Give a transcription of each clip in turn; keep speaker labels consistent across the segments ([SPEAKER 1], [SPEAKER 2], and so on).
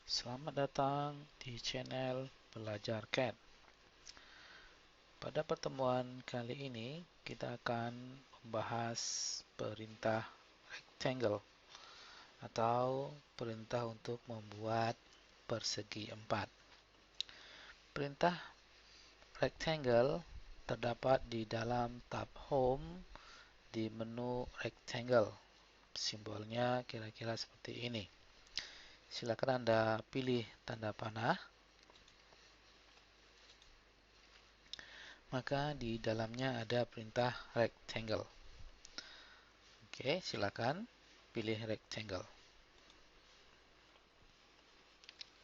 [SPEAKER 1] Selamat datang di channel Belajar CAD. Pada pertemuan kali ini, kita akan membahas perintah rectangle atau perintah untuk membuat persegi empat. Perintah rectangle terdapat di dalam tab Home di menu rectangle. Simbolnya kira-kira seperti ini. Silakan Anda pilih tanda panah. Maka di dalamnya ada perintah rectangle. Oke, silakan pilih rectangle.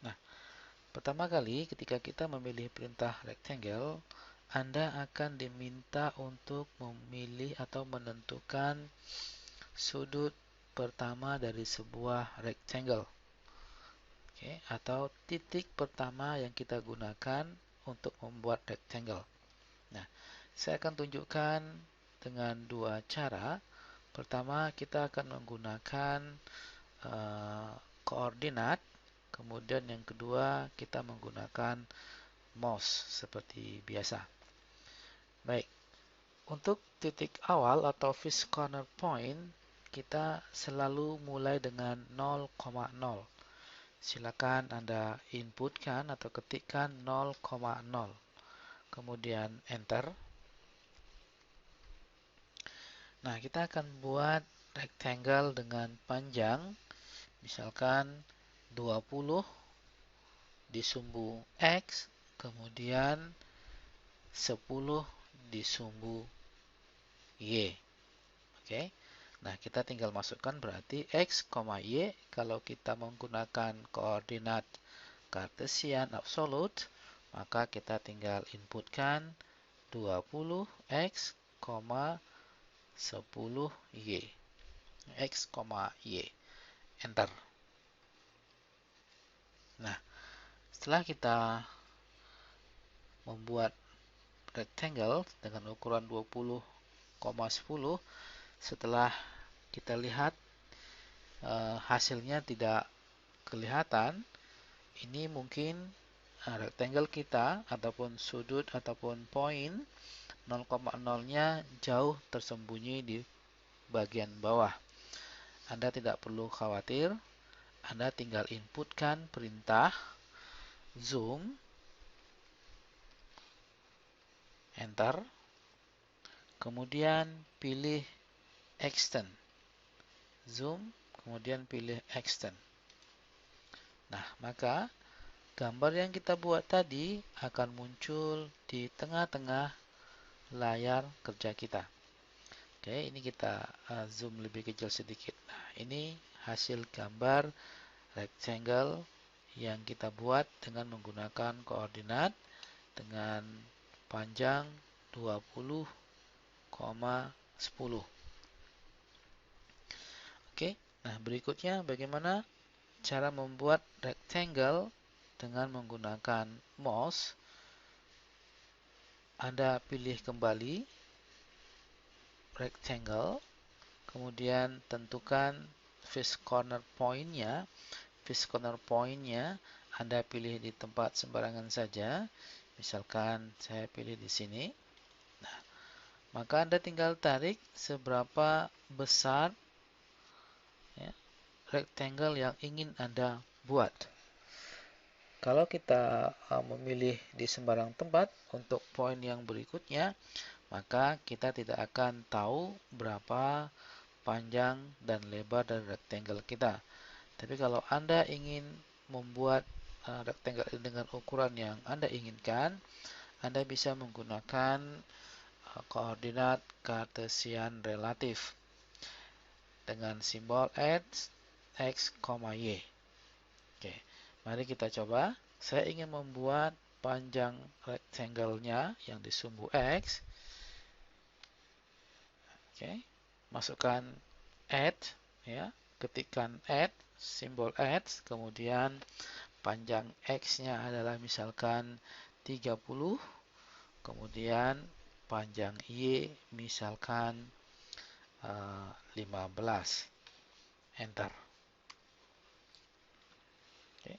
[SPEAKER 1] Nah, pertama kali ketika kita memilih perintah rectangle, Anda akan diminta untuk memilih atau menentukan sudut pertama dari sebuah rectangle. Oke, atau titik pertama yang kita gunakan untuk membuat rectangle. Nah, saya akan tunjukkan dengan dua cara. Pertama, kita akan menggunakan koordinat. Kemudian yang kedua, kita menggunakan mouse seperti biasa. Baik, untuk titik awal atau first corner point, kita selalu mulai dengan 0,0. Silakan Anda inputkan atau ketikkan 0,0. Kemudian enter. Nah, kita akan buat rectangle dengan panjang misalkan 20 di sumbu X, kemudian 10 di sumbu Y. Oke. Nah, kita tinggal masukkan berarti X, Y. Kalau kita menggunakan koordinat Cartesian absolute, maka kita tinggal inputkan 20X, 10Y. X, Y. Enter. Nah, setelah kita membuat rectangle dengan ukuran 20,10, setelah kita lihat hasilnya tidak kelihatan, ini mungkin rectangle kita ataupun sudut ataupun poin 0,0-nya jauh tersembunyi di bagian bawah. Anda tidak perlu khawatir, Anda tinggal inputkan perintah zoom, enter, kemudian pilih extend, zoom, kemudian pilih extend. Nah, maka gambar yang kita buat tadi akan muncul di tengah-tengah layar kerja kita. Oke, ini kita zoom lebih kecil sedikit. Nah, ini hasil gambar rectangle yang kita buat dengan menggunakan koordinat dengan panjang 20,10. Oke, nah berikutnya bagaimana cara membuat rectangle dengan menggunakan mouse. Anda pilih kembali rectangle, kemudian tentukan first corner point-nya. First corner point-nya Anda pilih di tempat sembarangan saja. Misalkan saya pilih di sini. Nah, maka Anda tinggal tarik seberapa besar ya, rectangle yang ingin Anda buat. Kalau kita memilih di sembarang tempat untuk poin yang berikutnya, maka kita tidak akan tahu berapa panjang dan lebar dari rectangle kita. Tapi kalau Anda ingin membuat rectangle dengan ukuran yang Anda inginkan, Anda bisa menggunakan koordinat Cartesian relatif dengan simbol X, Y. Oke, mari kita coba. Saya ingin membuat panjang rectangle-nya yang di sumbu X. Oke, masukkan add, ya, ketikkan add, simbol add, kemudian panjang X-nya adalah misalkan 30, kemudian panjang Y misalkan 15. Enter. Oke.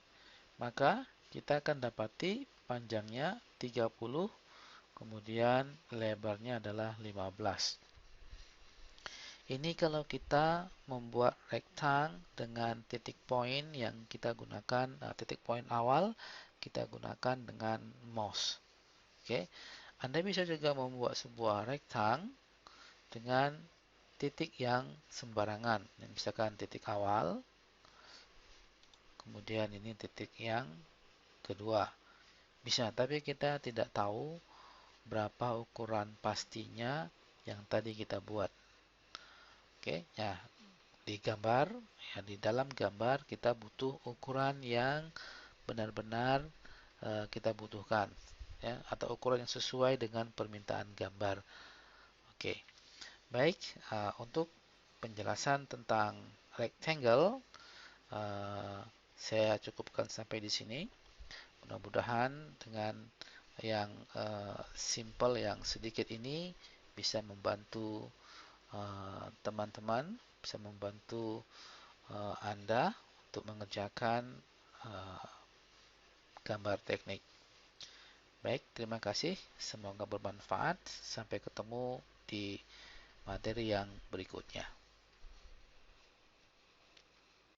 [SPEAKER 1] maka kita akan dapati panjangnya 30, kemudian lebarnya adalah 15. Ini kalau kita membuat rektang dengan titik poin yang kita gunakan, titik poin awal kita gunakan dengan mouse. Oke, Anda bisa juga membuat sebuah rektang dengan titik yang sembarangan. Misalkan titik awal, kemudian ini titik yang kedua. Bisa, tapi kita tidak tahu berapa ukuran pastinya yang tadi kita buat. Oke, ya di gambar, ya di dalam gambar kita butuh ukuran yang benar-benar kita butuhkan, ya, atau ukuran yang sesuai dengan permintaan gambar. Oke, baik, untuk penjelasan tentang rectangle saya cukupkan sampai di sini. Mudah-mudahan dengan yang simple, yang sedikit ini bisa membantu teman-teman, bisa membantu Anda untuk mengerjakan gambar teknik. Baik, terima kasih. Semoga bermanfaat. Sampai ketemu di materi yang berikutnya.